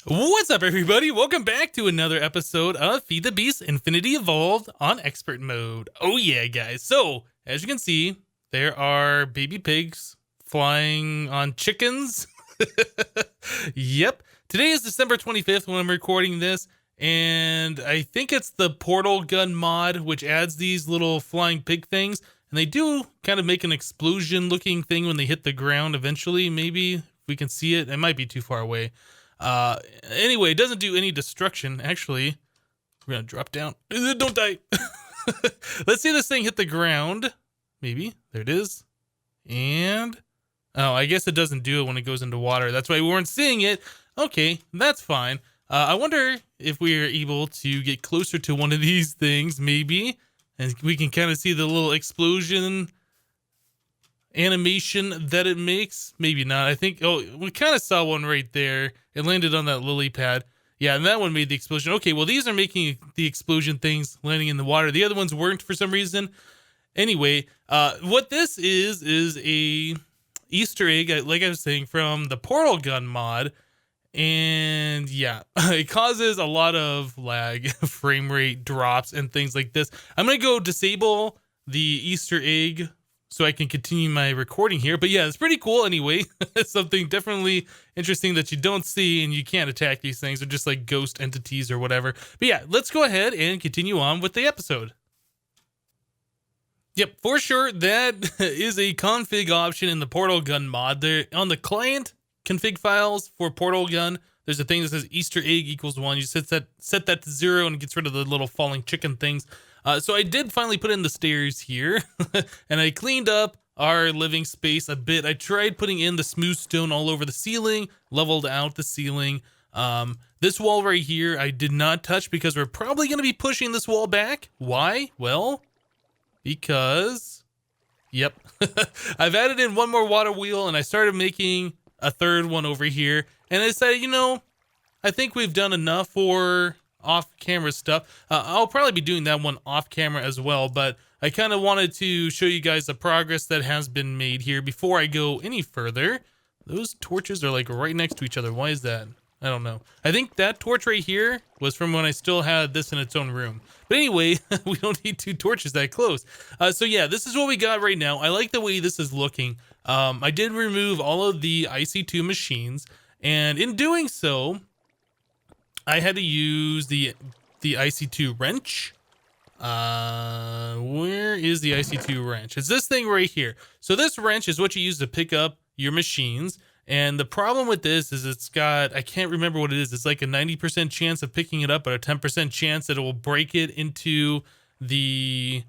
What's up, everybody? Welcome back to another episode of FTB Infinity Evolved on Expert Mode. Oh yeah, guys. So, as you can see, there are baby pigs flying on chickens. Yep. Today is December 25th when I'm recording this, and I think it's the portal gun mod, which adds these little flying pig things, and they do kind of make an explosion-looking thing when they hit the ground eventually. Maybe if we can see it. It might be too far away. Anyway, it doesn't do any destruction. Actually, we're gonna drop down. Don't die. Let's see this thing hit the ground. Maybe. There it is. And oh, I guess it doesn't do it when it goes into water. That's why we weren't seeing it. Okay, that's fine. I wonder if we are able to get closer to one of these things, maybe, and we can kind of see the little explosion animation that it makes. Maybe not. I think, oh, we kind of saw one right there. It landed on that lily pad. Yeah, and that one made the explosion. Okay, well, these are making the explosion things landing in the water. The other ones weren't for some reason. Anyway, what this is a Easter egg, like I was saying, from the portal gun mod. And yeah, it causes a lot of lag, frame rate drops, and things like this. I'm going to go disable the Easter egg so I can continue my recording here. But yeah, it's pretty cool anyway. It's something definitely interesting that you don't see, and you can't attack these things. They're just like ghost entities or whatever. But yeah, let's go ahead and continue on with the episode. Yep, for sure, that is a config option in the portal gun mod. There on the client config files for portal gun, there's a thing that says Easter egg equals 1. You set that to 0 and it gets rid of the little falling chicken things. So I did finally put in the stairs here, and I cleaned up our living space a bit. I tried putting in the smooth stone all over the ceiling, leveled out the ceiling. This wall right here I did not touch because we're probably going to be pushing this wall back. Why? Well, because, yep, I've added in one more water wheel, and I started making a third one over here, and I decided, you know, I think we've done enough for off-camera stuff. I'll probably be doing that one off-camera as well, but I kind of wanted to show you guys the progress that has been made here before I go any further. Those torches are like right next to each other. Why is that? I don't know. I think that torch right here was from when I still had this in its own room. But anyway, we don't need two torches that close. So yeah, this is what we got right now. I like the way this is looking. I did remove all of the IC2 machines, and in doing so, I had to use the IC2 wrench. Where is the IC2 wrench? It's this thing right here. So this wrench is what you use to pick up your machines. And the problem with this is it's got, I can't remember what it is. It's like a 90% chance of picking it up, but a 10% chance that it will break it into the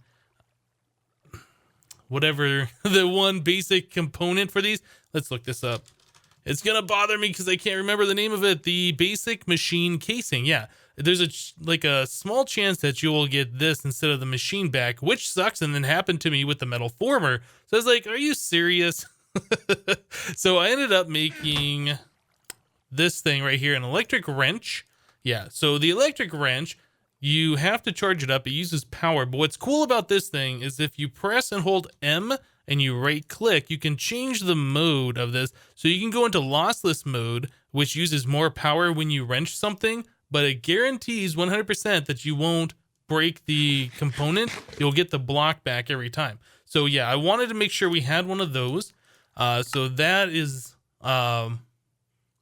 whatever the one basic component for these. Let's look this up. It's going to bother me because I can't remember the name of it. The basic machine casing. Yeah, there's a small chance that you will get this instead of the machine back, which sucks. And then happened to me with the metal former. So I was like, are you serious? So I ended up making this thing right here, an electric wrench. Yeah, so the electric wrench, you have to charge it up. It uses power. But what's cool about this thing is if you press and hold M and you right click, you can change the mode of this. So you can go into lossless mode, which uses more power when you wrench something, but it guarantees 100% that you won't break the component. You'll get the block back every time. So yeah, I wanted to make sure we had one of those. So that is, yeah,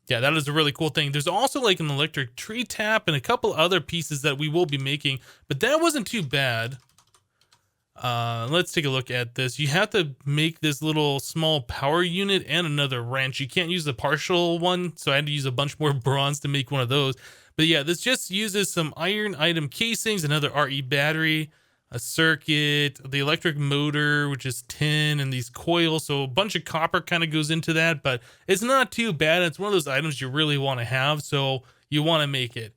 that is a really cool thing. There's also like an electric tree tap and a couple other pieces that we will be making, but that wasn't too bad. Let's take a look at this. You have to make this little small power unit and another wrench. You can't use the partial one, so I had to use a bunch more bronze to make one of those. But yeah, this just uses some iron item casings, another RE battery, a circuit, the electric motor, which is tin, and these coils. So a bunch of copper kind of goes into that, but it's not too bad. It's one of those items you really want to have, so you want to make it.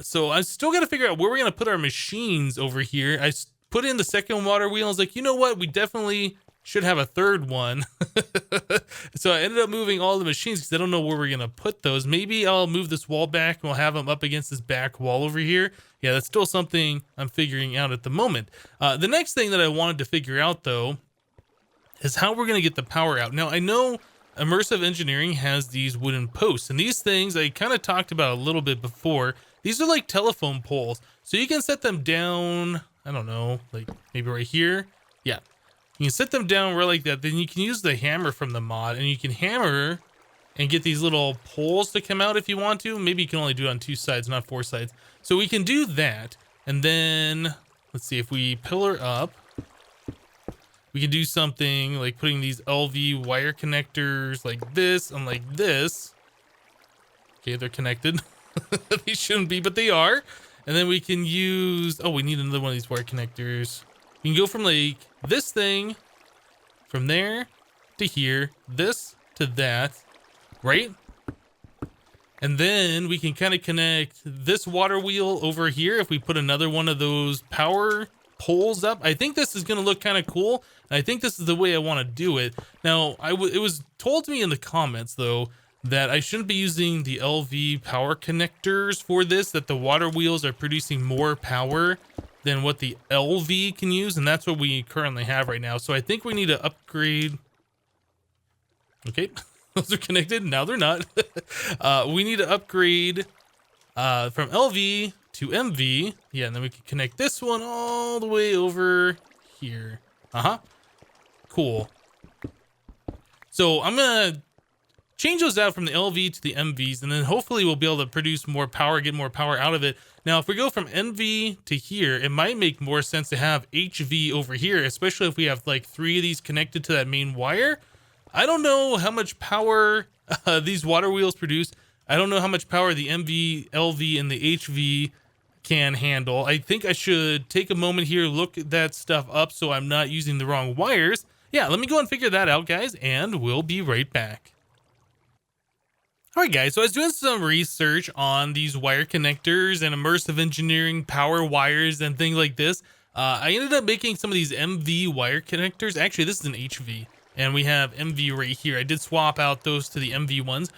So I still got to figure out where we're going to put our machines over here. I put in the second water wheel. I was like, you know what? We definitely should have a third one. So I ended up moving all the machines because I don't know where we're going to put those. Maybe I'll move this wall back and we'll have them up against this back wall over here. Yeah, that's still something I'm figuring out at the moment. The next thing that I wanted to figure out, though, is how we're going to get the power out. Now, I know Immersive Engineering has these wooden posts, and these things I kind of talked about a little bit before. These are like telephone poles, so you can set them down, I don't know, like maybe right here. Yeah, you can set them down right like that. Then you can use the hammer from the mod, and you can hammer and get these little poles to come out if you want to. Maybe you can only do it on 2 sides, not 4 sides. So we can do that, and then let's see, if we pillar up, we can do something like putting these LV wire connectors like this and like this. Okay, they're connected. They shouldn't be, but they are. And then we can use, oh, we need another one of these wire connectors. We can go from like this thing, from there to here, this to that, right? And then we can kind of connect this water wheel over here if we put another one of those power poles up. I think this is going to look kind of cool. I think this is the way I want to do it. Now, it was told to me in the comments, though, that I shouldn't be using the LV power connectors for this, that the water wheels are producing more power than what the LV can use, and that's what we currently have right now. So I think we need to upgrade. Okay, those are connected. Now they're not. We need to upgrade from LV to MV. Yeah, and then we can connect this one all the way over here. Cool. So I'm gonna change those out from the LV to the MVs, and then hopefully we'll be able to produce more power, get more power out of it. Now, if we go from MV to here, it might make more sense to have HV over here, especially if we have like 3 of these connected to that main wire. I don't know how much power these water wheels produce. I don't know how much power the MV, LV, and the HV can handle. I think I should take a moment here, look that stuff up so I'm not using the wrong wires. Yeah, let me go and figure that out, guys, and we'll be right back. All right, guys, so I was doing some research on these wire connectors and immersive engineering power wires and things like this. I ended up making some of these MV wire connectors. Actually, this is an HV, and we have MV right here. I did swap out those to the MV ones.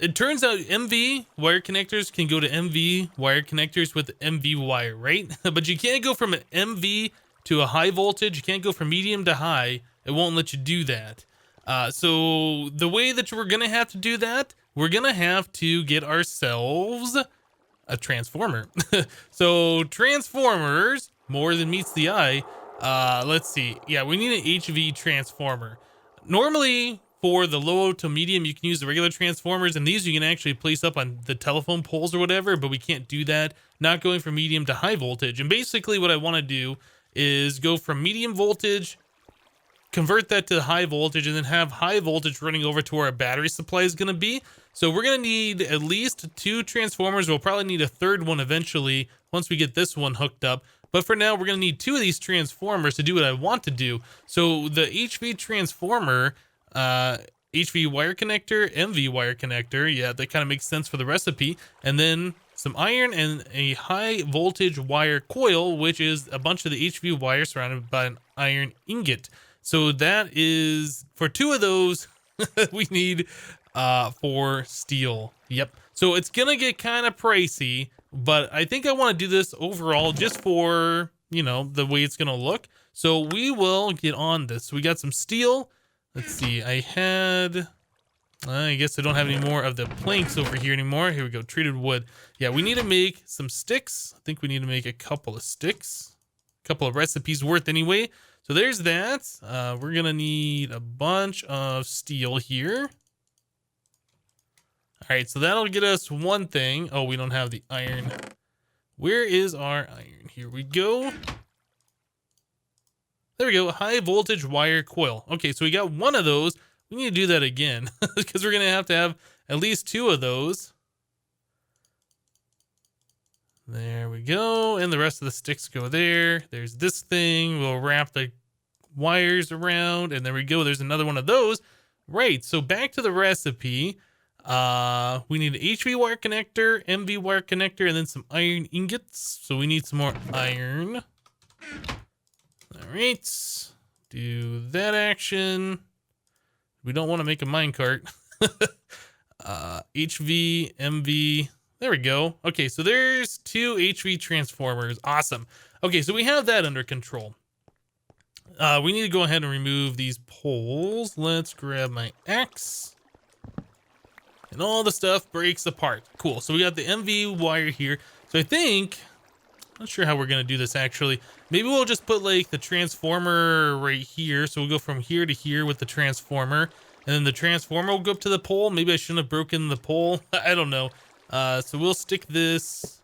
It turns out MV wire connectors can go to MV wire connectors with MV wire, right? But you can't go from an MV to a high voltage. You can't go from medium to high. It won't let you do that. So the way that we're going to have to do that, we're going to have to get ourselves a transformer. So transformers, more than meets the eye. Let's see. Yeah, we need an HV transformer. Normally, for the low to medium, you can use the regular transformers, and these you can actually place up on the telephone poles or whatever, but we can't do that. Not going from medium to high voltage. And basically what I want to do is go from medium voltage, convert that to high voltage, and then have high voltage running over to where our battery supply is going to be. So we're going to need at least 2 transformers. We'll probably need a third one eventually once we get this one hooked up. But for now, we're going to need 2 of these transformers to do what I want to do. So the HV transformer, HV wire connector, MV wire connector. Yeah, that kind of makes sense for the recipe. And then some iron and a high voltage wire coil, which is a bunch of the HV wire surrounded by an iron ingot. So that is for 2 of those we need 4 steel. Yep. So it's going to get kind of pricey, but I think I want to do this overall just for, you know, the way it's going to look. So we will get on this. So we got some steel. Let's see. I guess I don't have any more of the planks over here anymore. Here we go. Treated wood. Yeah, we need to make some sticks. I think we need to make a couple of sticks. A couple of recipes worth anyway. So there's that. We're going to need a bunch of steel here. All right, so that'll get us one thing. Oh, we don't have the iron. Where is our iron? Here we go. There we go. High voltage wire coil. Okay, so we got one of those. We need to do that again because we're going to have at least 2 of those. There we go. And the rest of the sticks go there. There's this thing. We'll wrap the wires around. And there we go. There's another one of those. Right. So back to the recipe. We need an HV wire connector, MV wire connector, and then some iron ingots. So we need some more iron. All right. Do that action. We don't want to make a minecart. HV, MV. There we go. Okay, so there's 2 HV transformers. Awesome. Okay, so we have that under control. We need to go ahead and remove these poles. Let's grab my axe. And all the stuff breaks apart. Cool. So we got the MV wire here. So I think, not sure how we're going to do this actually. Maybe we'll just put like the transformer right here. So we'll go from here to here with the transformer. And then the transformer will go up to the pole. Maybe I shouldn't have broken the pole. I don't know. So we'll stick this.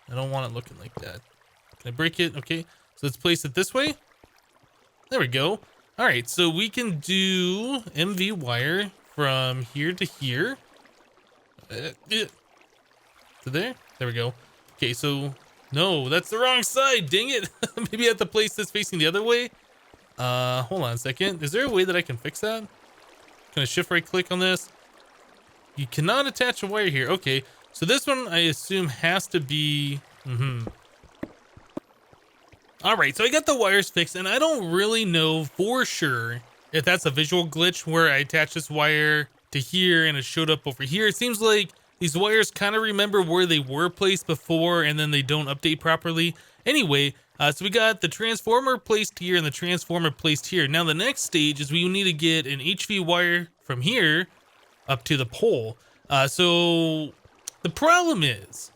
I don't want it looking like that. Can I break it? Okay. So let's place it this way. There we go. All right. So we can do MV wire from here to here. To there. There we go. Okay. So no, that's the wrong side. Dang it. Maybe I have to place this facing the other way. Hold on a second. Is there a way that I can fix that? Can I shift right click on this? You cannot attach a wire here. Okay. So this one I assume has to be, All right, so I got the wires fixed, and I don't really know for sure if that's a visual glitch where I attached this wire to here and it showed up over here. It seems like these wires kind of remember where they were placed before, and then they don't update properly. Anyway, so we got the transformer placed here and the transformer placed here. Now the next stage is we need to get an HV wire from here up to the pole. So the problem is,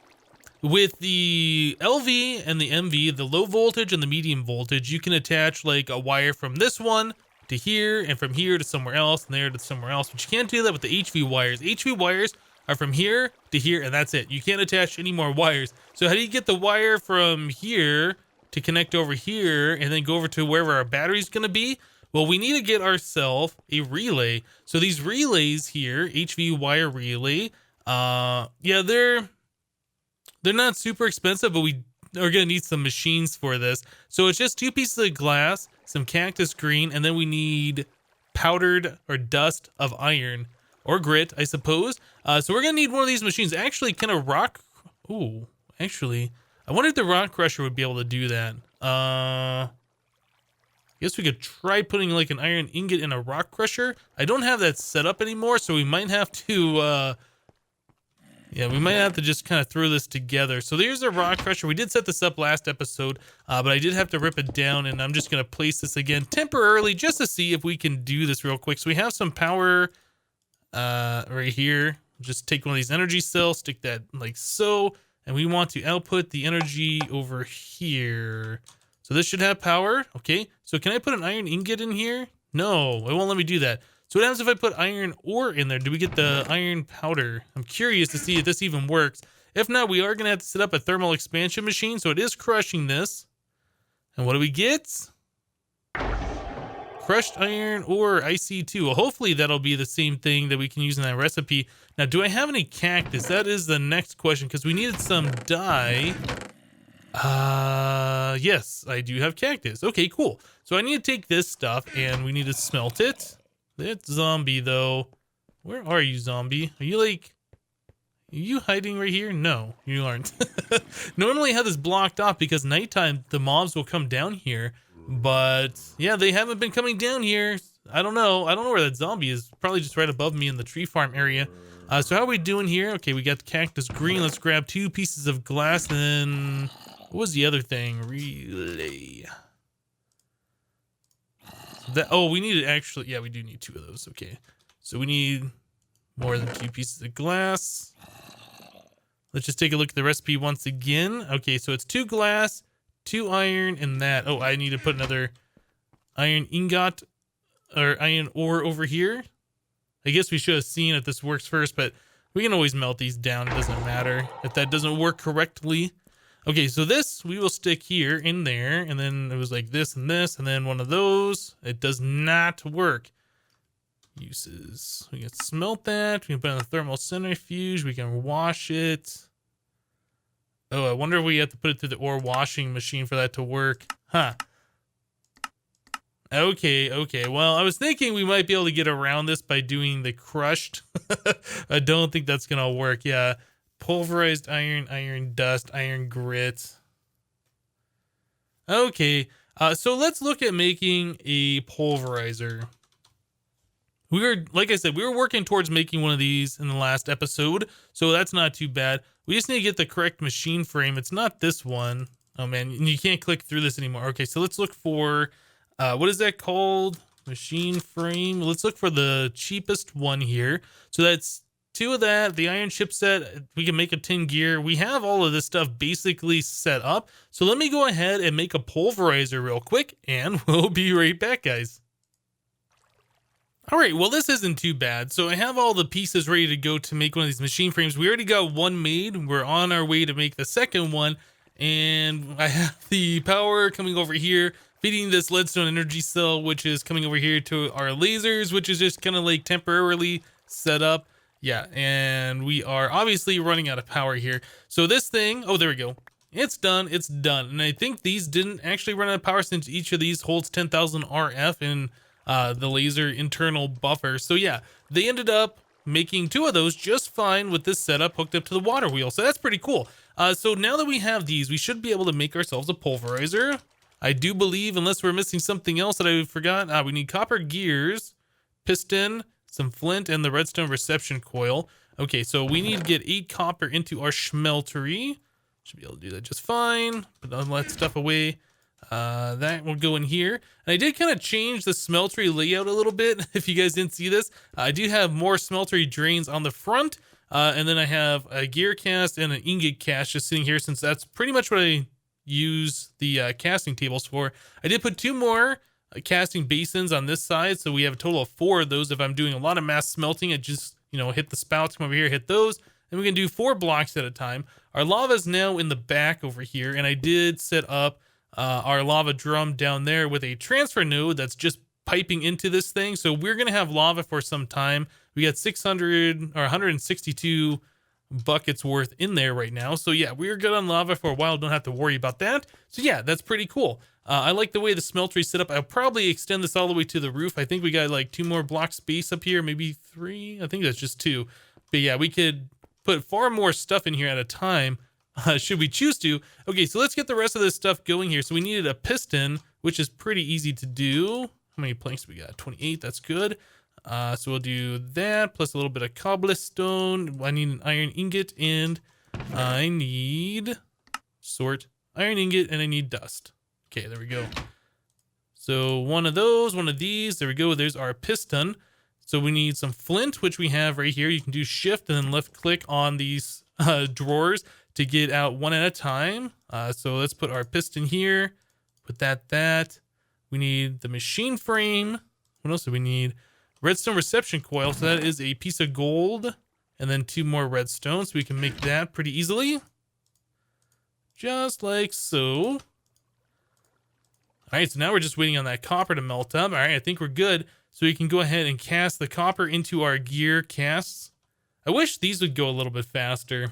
with the LV and the MV, the low voltage and the medium voltage, you can attach like a wire from this one to here and from here to somewhere else and there to somewhere else. But you can't do that with the HV wires. HV wires are from here to here and that's it. You can't attach any more wires. So how do you get the wire from here to connect over here and then go over to wherever our battery's going to be? Well, we need to get ourselves a relay. So these relays here, HV wire relay, yeah, they're not super expensive, but we are going to need some machines for this. So it's just 2 pieces of glass, some cactus green, and then we need powdered or dust of iron or grit, I suppose. So we're going to need one of these machines. Actually, can a rock... Ooh, actually, I wonder if the rock crusher would be able to do that. I guess we could try putting like an iron ingot in a rock crusher. I don't have that set up anymore, so we might have to... yeah, we might have to just kind of throw this together. So there's a rock crusher. We did set this up last episode, but I did have to rip it down, and I'm just going to place this again temporarily just to see if we can do this real quick. So we have some power right here. Just take one of these energy cells, stick that like so, and we want to output the energy over here. So this should have power. Okay, so can I put an iron ingot in here? No, it won't let me do that. So what happens if I put iron ore in there? Do we get the iron powder? I'm curious to see if this even works. If not, we are going to have to set up a thermal expansion machine. So it is crushing this. And what do we get? Crushed iron ore IC2. Well, hopefully that'll be the same thing that we can use in that recipe. Now, do I have any cactus? That is the next question, because we needed some dye. Yes, I do have cactus. Okay, cool. So I need to take this stuff and we need to smelt it. That zombie, though. Where are you, zombie? Are you like... Are you hiding right here? No, you aren't. Normally I have this blocked off because nighttime the mobs will come down here. But, yeah, they haven't been coming down here. I don't know. I don't know where that zombie is. Probably just right above me in the tree farm area. So how are we doing here? Okay, we got the cactus green. Let's grab 2 pieces of glass. And then... What was the other thing? Relay... oh, we need to actually... Yeah, we do need 2 of those. Okay. So we need more than 2 pieces of glass. Let's just take a look at the recipe once again. Okay, so it's 2 glass, 2 iron, and that. Oh, I need to put another iron ingot or iron ore over here. I guess we should have seen if this works first, but we can always melt these down. It doesn't matter if that doesn't work correctly. Okay, so this we will stick here in there, and then it was like this, and then one of those. It does not work. Uses. We can smelt that. We can put on the thermal centrifuge. We can wash it. Oh, I wonder if we have to put it through the ore washing machine for that to work. Huh. Okay. Well, I was thinking we might be able to get around this by doing the crushed. I don't think that's going to work. Yeah. Pulverized iron, iron dust, iron grit. Okay, so let's look at making a pulverizer. Like I said, we were working towards making one of these in the last episode, so that's not too bad. We just need to get the correct machine frame. It's not this one. Oh man, you can't click through this anymore. Okay, so let's look for What is that called? Machine frame. Let's look for the cheapest one here. So that's 2 of that, the iron chipset. We can make a tin gear. We have all of this stuff basically set up. So let me go ahead and make a pulverizer real quick, and we'll be right back, guys. All right, well, this isn't too bad. So I have all the pieces ready to go to make one of these machine frames. We already got one made. We're on our way to make the second one. And I have the power coming over here, feeding this leadstone energy cell, which is coming over here to our lasers, which is just kind of like temporarily set up. Yeah, and we are obviously running out of power here. So this thing, oh, there we go. It's done, it's done. And I think these didn't actually run out of power since each of these holds 10,000 RF in the laser internal buffer. So yeah, they ended up making 2 of those just fine with this setup hooked up to the water wheel. So that's pretty cool. So now that we have these, we should be able to make ourselves a pulverizer. I do believe, unless we're missing something else that I forgot, we need copper gears, piston, some flint, and the redstone reception coil. Okay, so we need to get 8 copper into our smeltery. Should be able to do that just fine. Put all that stuff away. That will go in here. And I did kind of change the smeltery layout a little bit. If you guys didn't see this, I do have more smeltery drains on the front. And then I have a gear cast and an ingot cast just sitting here, since that's pretty much what I use the casting tables for. I did put 2 more casting basins on this side, so we have a total of 4 of those. If I'm doing a lot of mass smelting, I just, you know, hit the spouts, come over here, hit those, and we can do 4 blocks at a time. Our lava is now in the back over here, and I did set up our lava drum down there with a transfer node that's just piping into this thing. So we're gonna have lava for some time. We got 600 or 162 buckets worth in there right now. So yeah, we're good on lava for a while. Don't have to worry about that. So yeah, that's pretty cool. I like the way the smeltery set up. I'll probably extend this all the way to the roof. I think we got like 2 more block space up here, maybe 3. I think that's just 2. But yeah, we could put far more stuff in here at a time, should we choose to. Okay, so let's get the rest of this stuff going here. So we needed a piston, which is pretty easy to do. How many planks do we got? 28, that's good. So we'll do that, plus a little bit of cobblestone. I need an iron ingot, and I need iron ingot, and I need dust. Okay, there we go. So one of those, one of these, there we go. There's our piston. So we need some flint, which we have right here. You can do shift and then left click on these drawers to get out one at a time. So let's put our piston here, put that. We need the machine frame. What else do we need? Redstone reception coil. So that is a piece of gold, and then 2 more redstone. So we can make that pretty easily. Just like so. All right, so now we're just waiting on that copper to melt up. All right, I think we're good. So we can go ahead and cast the copper into our gear casts. I wish these would go a little bit faster.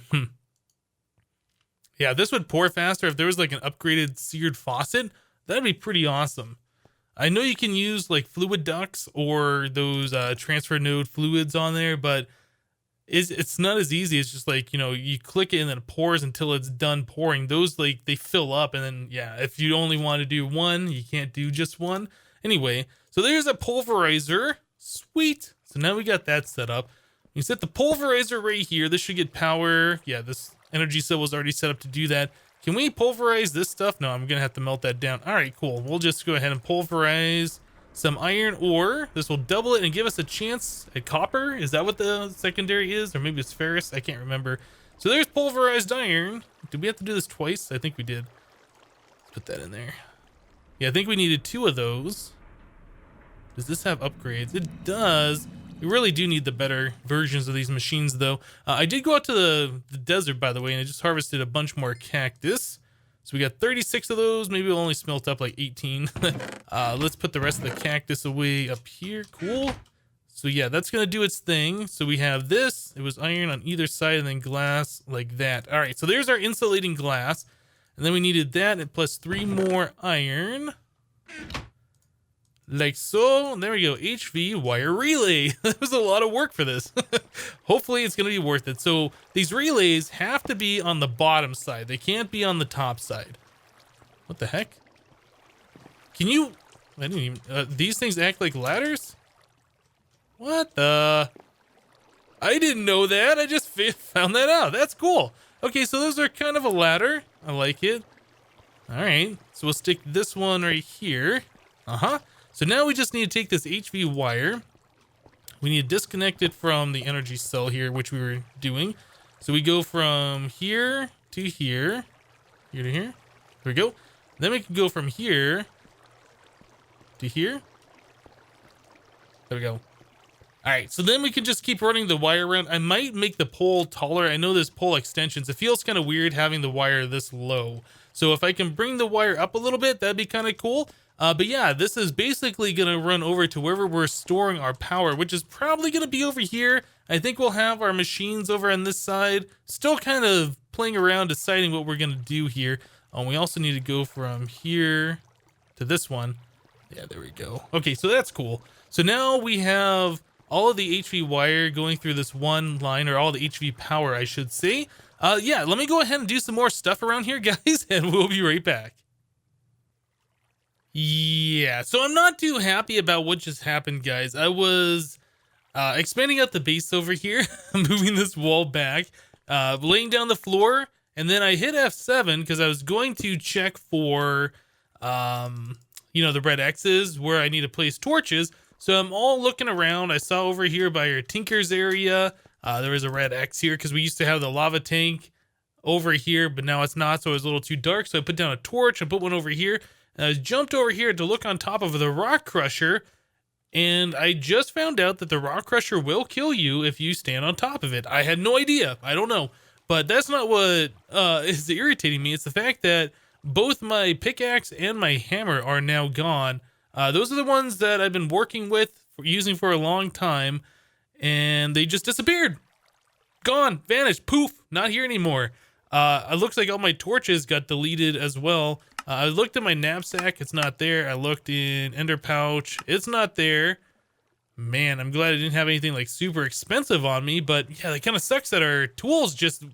Yeah, this would pour faster. If there was like an upgraded seared faucet, that'd be pretty awesome. I know you can use like fluid ducts or those transfer node fluids on there, but it's not as easy. It's just like, you know, you click it and then it pours until it's done pouring. Those, like, they fill up, and then yeah, if you only want to do one, you can't do just one. Anyway, so there's a pulverizer. Sweet. So now we got that set up. You set the pulverizer right here. This should get power. Yeah, this energy cell was already set up to do that. Can we pulverize this stuff? No, I'm gonna have to melt that down. All right, cool. We'll just go ahead and pulverize some iron ore. This will double it and give us a chance at copper. Is that what the secondary is? Or maybe it's ferrous. I can't remember. So there's pulverized iron. Did we have to do this twice? I think we did. Let's put that in there. Yeah, I think we needed 2 of those. Does this have upgrades? It does. We really do need the better versions of these machines, though. I did go out to the desert, by the way, and I just harvested a bunch more cactus. So we got 36 of those. Maybe we'll only smelt up like 18. Let's put the rest of the cactus away up here. Cool. So yeah, that's going to do its thing. So we have this. It was iron on either side and then glass like that. All right, so there's our insulating glass. And then we needed that and plus 3 more iron. Like so. There we go. HV wire relay. That was a lot of work for this. Hopefully it's going to be worth it. So these relays have to be on the bottom side. They can't be on the top side. What the heck? Can you... I didn't even... these things act like ladders? What the... I didn't know that. I just found that out. That's cool. Okay, so those are kind of a ladder. I like it. All right. So we'll stick this one right here. So now we just need to take this HV wire. We need to disconnect it from the energy cell here, which we were doing. So we go from here to here, here to here. There we go. Then we can go from here to here. There we go. All right, so then we can just keep running the wire around. I might make the pole taller. I know there's pole extensions. It feels kind of weird having the wire this low. So if I can bring the wire up a little bit, that'd be kind of cool. But yeah, this is basically going to run over to wherever we're storing our power, which is probably going to be over here. I think we'll have our machines over on this side. Still kind of playing around, deciding what we're going to do here. We also need to go from here to this one. Yeah, there we go. Okay, so that's cool. So now we have all of the HV wire going through this one line, or all the HV power, I should say. Yeah, let me go ahead and do some more stuff around here, guys, and we'll be right back. Yeah, so I'm not too happy about what just happened, guys. I was expanding out the base over here, moving this wall back, laying down the floor, and then I hit F7 because I was going to check for, you know, the red X's where I need to place torches. So I'm all looking around. I saw over here by your Tinker's area, there was a red X here because we used to have the lava tank over here, but now it's not, so it was a little too dark. So I put down a torch and put one over here. And I jumped over here to look on top of the rock crusher, and I just found out that the rock crusher will kill you if you stand on top of it. I had no idea. I don't know. But that's not what is irritating me. It's the fact that both my pickaxe and my hammer are now gone. Those are the ones that I've been working with, using for a long time, and they just disappeared. Gone, vanished, poof, not here anymore. It looks like all my torches got deleted as well. I looked at my knapsack, it's not there. I looked in Ender Pouch, it's not there. Man, I'm glad I didn't have anything like super expensive on me, but yeah, that kind of sucks that our tools just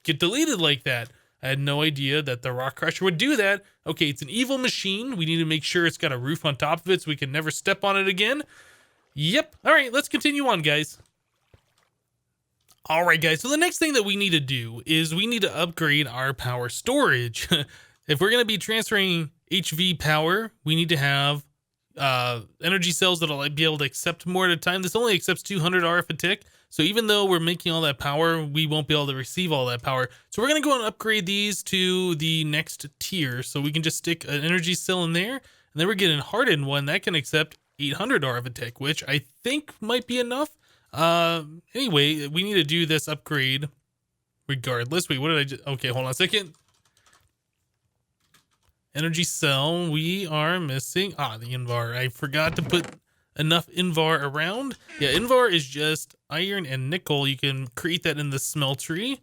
get deleted like that. I had no idea that the rock crusher would do that. Okay, it's an evil machine. We need to make sure it's got a roof on top of it so we can never step on it again. Yep. All right, let's continue on, guys. All right, guys. So the next thing that we need to do is we need to upgrade our power storage. If we're going to be transferring HV power, we need to have energy cells that'll be able to accept more at a time. This only accepts 200 RF a tick. So even though we're making all that power, we won't be able to receive all that power. So we're going to go and upgrade these to the next tier. So we can just stick an energy cell in there. And then we're getting a hardened one that can accept 800 RF a tick, which I think might be enough. Anyway, we need to do this upgrade regardless. Wait, what did I just... Okay, hold on a second. Energy cell, we are missing... the Invar. I forgot to put enough Invar around. Yeah, Invar is just iron and nickel. You can create that in the smeltery.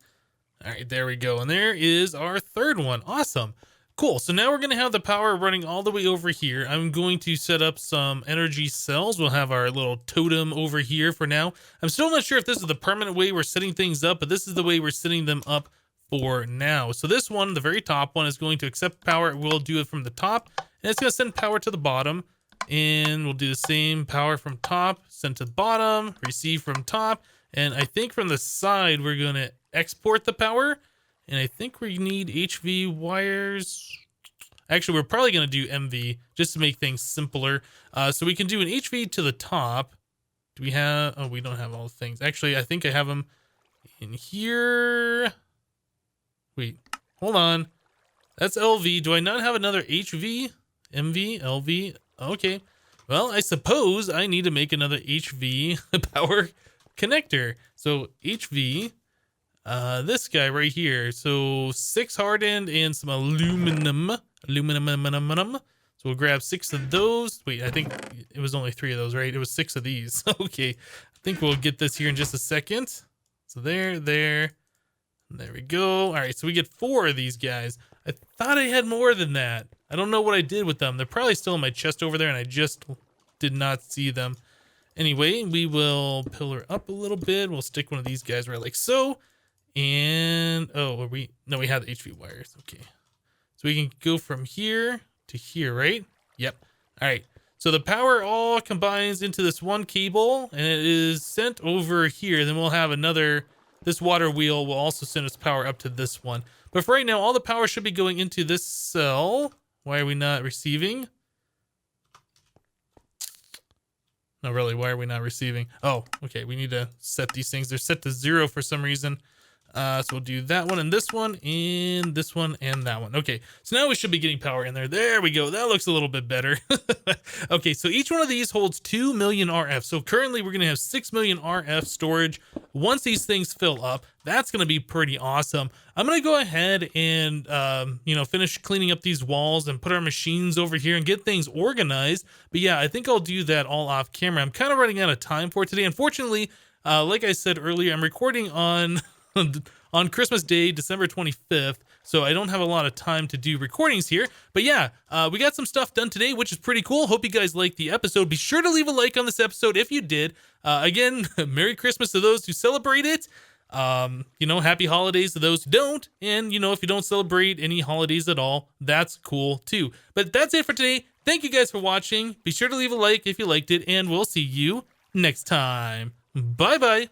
All right, there we go. And there is our third one. Awesome. Cool. So now we're going to have the power running all the way over here. I'm going to set up some energy cells. We'll have our little totem over here for now. I'm still not sure if this is the permanent way we're setting things up, but this is the way we're setting them up for now. So this one, the very top one, is going to accept power. We'll do it from the top, and it's going to send power to the bottom. And we'll do the same, power from top, send to the bottom, receive from top. And I think from the side, we're going to export the power. And I think we need HV wires. Actually, we're probably going to do MV just to make things simpler. So we can do an HV to the top. Do we have... Oh, we don't have all the things. Actually, I think I have them in here. Wait, hold on. That's LV. Do I not have another HV? MV? LV? Okay. Well, I suppose I need to make another HV power connector. So HV... this guy right here. So 6 hardened and some aluminum. So we'll grab 6 of those. Wait, I think it was only 3 of those, right? It was 6 of these. Okay. I think we'll get this here in just a second. So there. There we go. All right. So we get 4 of these guys. I thought I had more than that. I don't know what I did with them. They're probably still in my chest over there and I just did not see them. Anyway, we will pillar up a little bit. We'll stick one of these guys right like so. And we have the HV wires. Okay, so we can go from here to here, right? Yep. All right, so the power all combines into this one cable and it is sent over here. Then we'll have this water wheel will also send us power up to this one. But for right now, all the power should be going into this cell. Why are we not receiving? No, really, why are we not receiving? Oh, okay, we need to set these things. They're set to 0 for some reason. So we'll do that one and this one and this one and that one. Okay, so now we should be getting power in there. There we go. That looks a little bit better. Okay, so each one of these holds 2 million RF. So currently we're going to have 6 million RF storage. Once these things fill up, that's going to be pretty awesome. I'm going to go ahead and, finish cleaning up these walls and put our machines over here and get things organized. But yeah, I think I'll do that all off camera. I'm kind of running out of time for today. Unfortunately, like I said earlier, I'm recording on Christmas Day, December 25th. So I don't have a lot of time to do recordings here. But yeah, we got some stuff done today, which is pretty cool. Hope you guys liked the episode. Be sure to leave a like on this episode if you did. Again, Merry Christmas to those who celebrate it. Happy holidays to those who don't. And, if you don't celebrate any holidays at all, that's cool too. But that's it for today. Thank you guys for watching. Be sure to leave a like if you liked it, and we'll see you next time. Bye-bye.